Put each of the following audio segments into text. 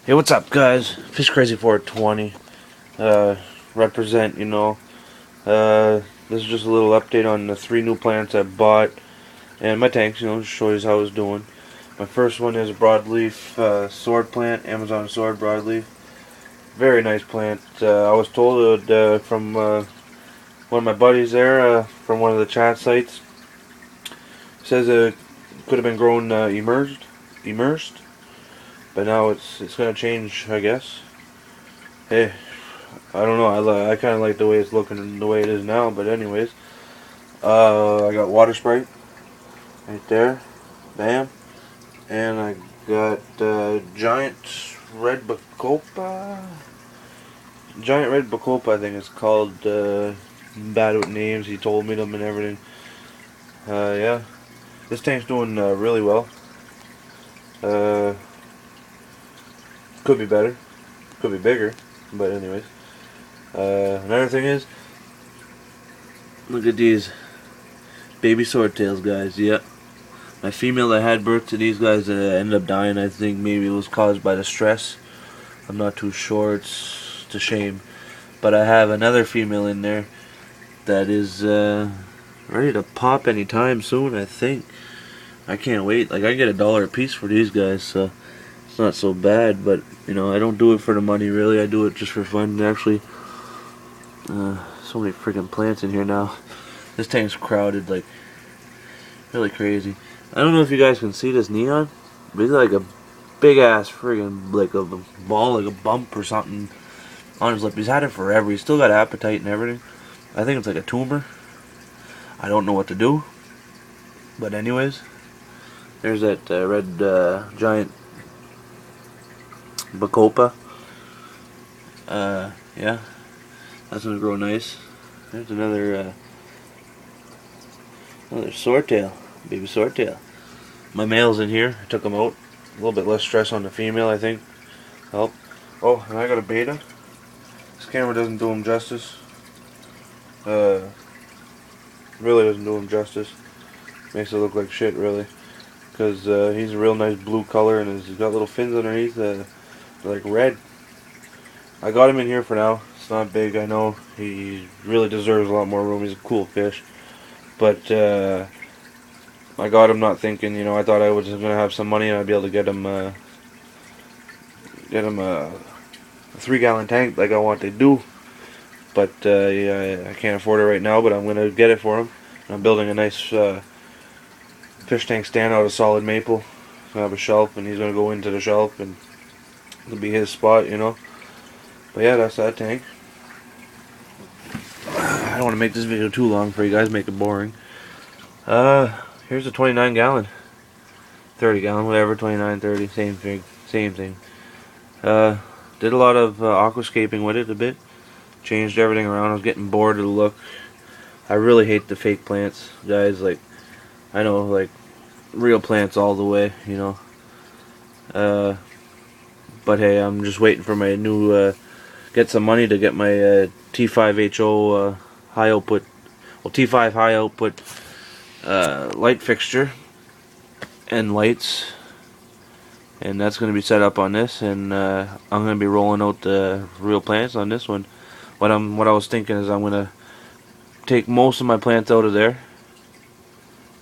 Hey, what's up, guys? Fish Crazy 420. Represent, this is just a little update on the 3 new plants I bought and my tanks, just show you how it's doing. My first one is a broadleaf sword plant, Amazon sword broadleaf. Very nice plant. I was told from one of my buddies there, from one of the chat sites, says it could have been grown immersed, but now it's gonna change, I guess. Hey, I don't know. I kind of like the way it's looking, the way it is now. But anyways, I got water sprite right there, bam, and I got giant red bacopa. Giant red bacopa, I think it's called. Bad with names. He told me them and everything. Yeah, this tank's doing really well. Uh, could be better, could be bigger, but anyways. Another thing is, look at these baby swordtails, guys. Yep. My female that had birth to these guys ended up dying. I think maybe it was caused by the stress. I'm not too sure. It's a shame. But I have another female in there that is ready to pop anytime soon, I think. I can't wait. Like, I get $1 a piece for these guys, so it's not so bad. But, I don't do it for the money, really. I do it just for fun. Actually, so many freaking plants in here now. This tank's crowded, like, really crazy. I don't know if you guys can see this neon, but he's like a big ass friggin' like a ball, like a bump or something on his lip. He's had it forever. He's still got appetite and everything. I think it's like a tumor. I don't know what to do. But anyways, there's that red giant bacopa. Yeah, that's gonna grow nice. There's another swordtail, baby swordtail. My male's in here. I took him out. A little bit less stress on the female, I think. Help. Oh, and I got a beta. This camera doesn't do him justice. Really doesn't do him justice. Makes it look like shit, really. Because he's a real nice blue color and he's got little fins underneath. They're like red. I got him in here for now. It's not big, I know. He really deserves a lot more room. He's a cool fish. But I got him not thinking, I thought I was going to have some money and I'd be able to get him a 3-gallon tank like I want to do. But yeah, I can't afford it right now, but I'm going to get it for him. I'm building a nice fish tank stand out of solid maple. It's going to have a shelf and he's going to go into the shelf and it'll be his spot, But yeah, that's that tank. I don't want to make this video too long for you guys, make it boring. Here's a 29-gallon. 30-gallon, whatever, 29, 30, same thing. Did a lot of aquascaping with it a bit. Changed everything around. I was getting bored of the look. I really hate the fake plants, guys. Like, I know, like, real plants all the way, But hey, I'm just waiting for my new, get some money to get my T5HO high output, T5 high output light fixture and lights. And that's going to be set up on this, and I'm going to be rolling out the real plants on this one. What I was thinking is I'm going to take most of my plants out of there,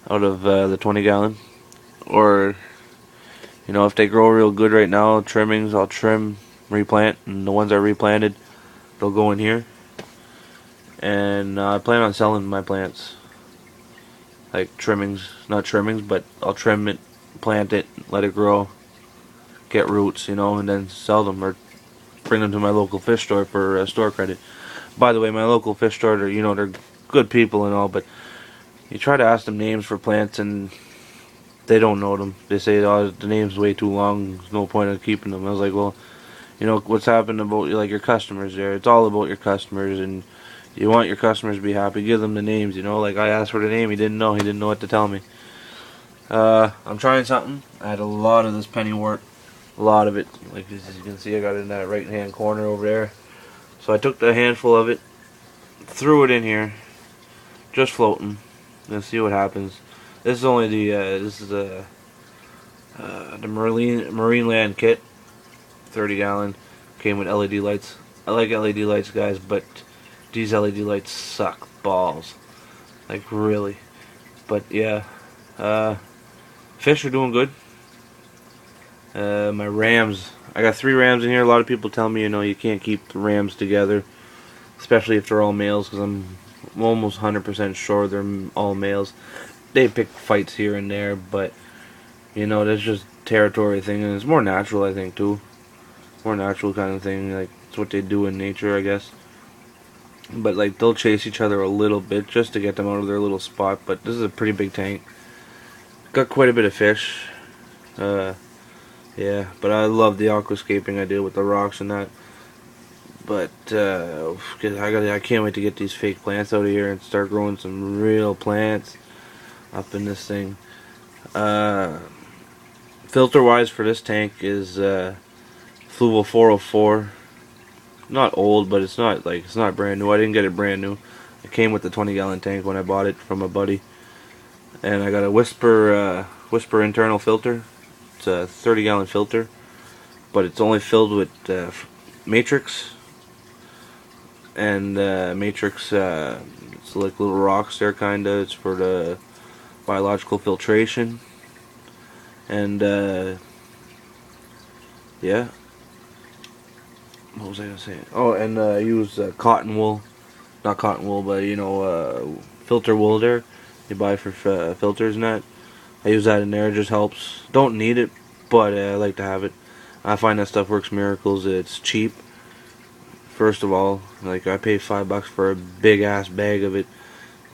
out of the 20-gallon, or if they grow real good right now, trimmings, I'll trim, replant, and the ones I replanted, they'll go in here. And I plan on selling my plants, like trimmings, not trimmings, but I'll trim it, plant it, let it grow, get roots, and then sell them or bring them to my local fish store for store credit. By the way, my local fish store, they're good people and all, but you try to ask them names for plants and they don't know them. They say, oh, the name's way too long, there's no point in keeping them. I was like, well, what's happened about like your customers there? It's all about your customers, and you want your customers to be happy. Give them the names, Like I asked for the name, he didn't know what to tell me. I'm trying something. I had a lot of this pennywort, a lot of it. Like as you can see, I got it in that right hand corner over there. So I took the handful of it, threw it in here, just floating. Let's see what happens. This is only the Marine Land kit. 30 gallon. Came with LED lights. I like LED lights, guys, but these LED lights suck balls. Like, really. But yeah, fish are doing good. My rams, I got 3 rams in here. A lot of people tell me, you can't keep the rams together, especially if they're all males, because I'm almost 100% sure they're all males. They pick fights here and there, but that's just territory thing, and it's more natural, I think, too. More natural kind of thing. Like, it's what they do in nature, I guess. But like, they'll chase each other a little bit just to get them out of their little spot. But this is a pretty big tank. Got quite a bit of fish. Yeah, but I love the aquascaping I did with the rocks and that. But I can't wait to get these fake plants out of here and start growing some real plants up in this thing. Filter wise for this tank is Fluval 404. Not old, but it's not brand new. I didn't get it brand new. It came with the 20-gallon tank when I bought it from a buddy. And I got a Whisper internal filter. It's a 30-gallon filter, but it's only filled with Matrix. And Matrix, it's like little rocks there, kinda. It's for the biological filtration. And yeah. What was I gonna say? Oh, and I use cotton wool, not cotton wool, but filter wool there you buy for filters and that. I use that in there. It just helps. Don't need it, but I like to have it. I find that stuff works miracles. It's cheap. First of all, like, I pay $5 for a big ass bag of it,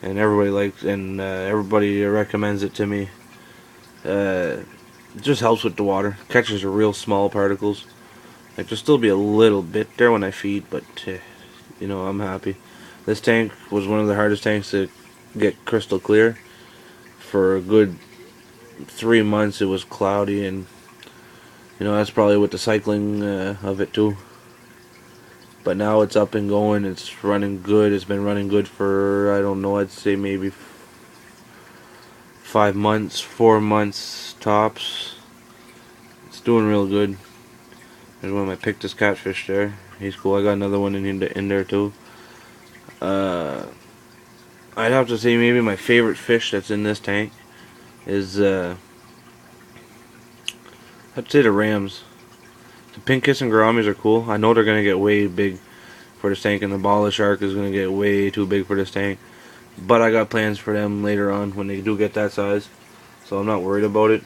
and everybody recommends it to me. It just helps with the water. Catches the real small particles. Like, there'll still be a little bit there when I feed, but I'm happy. This tank was one of the hardest tanks to get crystal clear. For a good 3 months it was cloudy, and that's probably with the cycling of it too. But now it's up and going. It's running good. It's been running good for, I don't know, I'd say maybe 5 months, 4 months tops. It's doing real good. There's one of my Pictus catfish there. He's cool. I got another one in there too. I'd have to say maybe my favorite fish that's in this tank is I'd say the rams. The pink kissing gouramis are cool. I know they're gonna get way big for this tank, and the bala shark is gonna get way too big for this tank. But I got plans for them later on when they do get that size, so I'm not worried about it.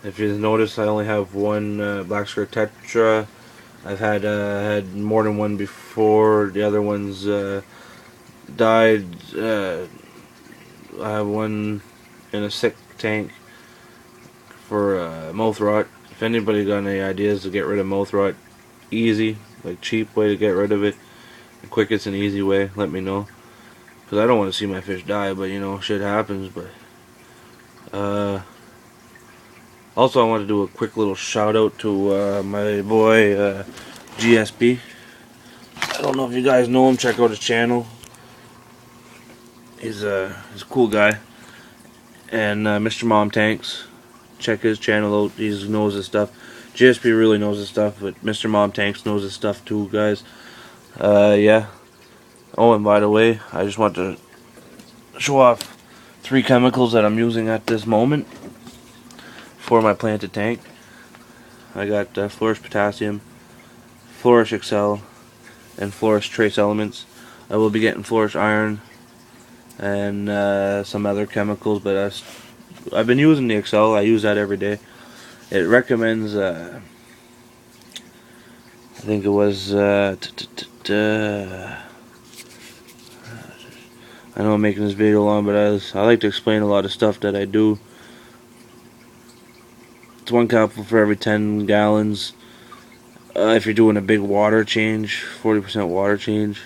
If you notice, I only have one black skirt tetra. I've had more than one before. The other ones died. I have one in a sick tank for mouth rot. If anybody got any ideas to get rid of mouth rot, easy, like cheap way to get rid of it, the quickest and easy way, let me know. Because I don't want to see my fish die, but shit happens. But also, I want to do a quick little shout out to my boy GSP. I don't know if you guys know him. Check out his channel. He's a cool guy. And Mr. Mom Tanks. Check his channel out. He knows his stuff. GSP really knows his stuff, but Mr. Mom Tanks knows his stuff too, guys. Yeah. Oh, and by the way, I just want to show off 3 chemicals that I'm using at this moment for my planted tank. I got Flourish Potassium, Flourish Excel, and Flourish Trace Elements. I will be getting Flourish Iron and some other chemicals, but I've been using the Excel. I use that every day. It recommends I think it was I know I'm making this video long, but I like to explain a lot of stuff that I do. It's 1 capsule for every 10 gallons. If you're doing a big water change, 40% water change.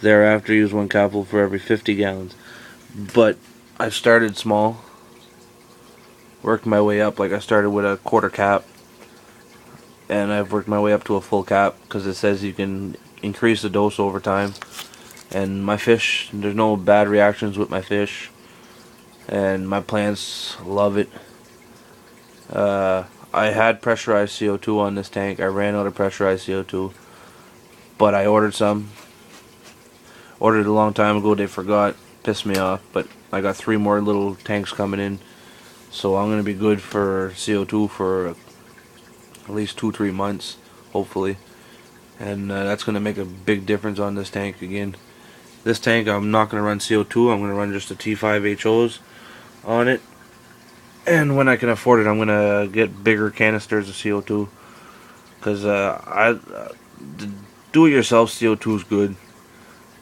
Thereafter, use 1 capsule for every 50 gallons. But I've started small, worked my way up. Like, I started with a 1/4 cap, and I've worked my way up to a full cap, because it says you can increase the dose over time. And my fish, there's no bad reactions with my fish, and my plants love it. I had pressurized CO2 on this tank. I ran out of pressurized CO2, but I ordered some. Ordered it a long time ago. They forgot. Pissed me off. But I got 3 more little tanks coming in, so I'm gonna be good for CO2 for at least 2-3 months, hopefully. And that's gonna make a big difference on this tank again. This tank, I'm not gonna run CO2. I'm gonna run just the T5HOs on it. And when I can afford it, I'm gonna get bigger canisters of CO2, because do-it-yourself CO2 is good.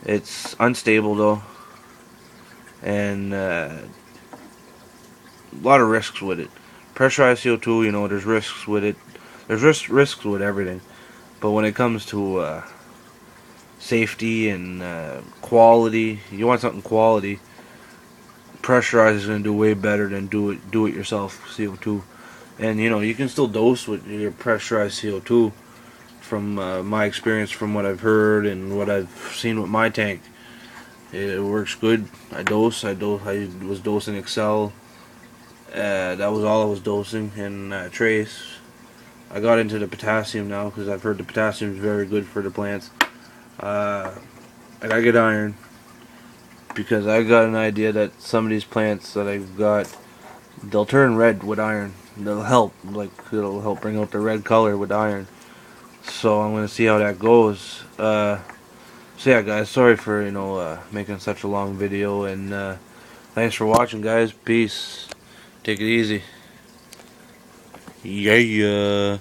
It's unstable though, and a lot of risks with it. Pressurized CO2, you know, there's risks with it. There's risks with everything, but when it comes to safety and quality, you want something quality. Pressurized is going to do way better than do it yourself CO2. And you know, you can still dose with your pressurized CO2 from my experience, from what I've heard and what I've seen with my tank. It works good. I was dosing Excel. That was all I was dosing, and Trace. I got into the potassium now because I've heard the potassium is very good for the plants. I gotta get iron, because I got an idea that some of these plants that I've got, they'll turn red with iron. It'll help bring out the red color with iron. So I'm gonna see how that goes. So yeah, guys, sorry for making such a long video, and thanks for watching, guys. Peace. Take it easy. Yeah.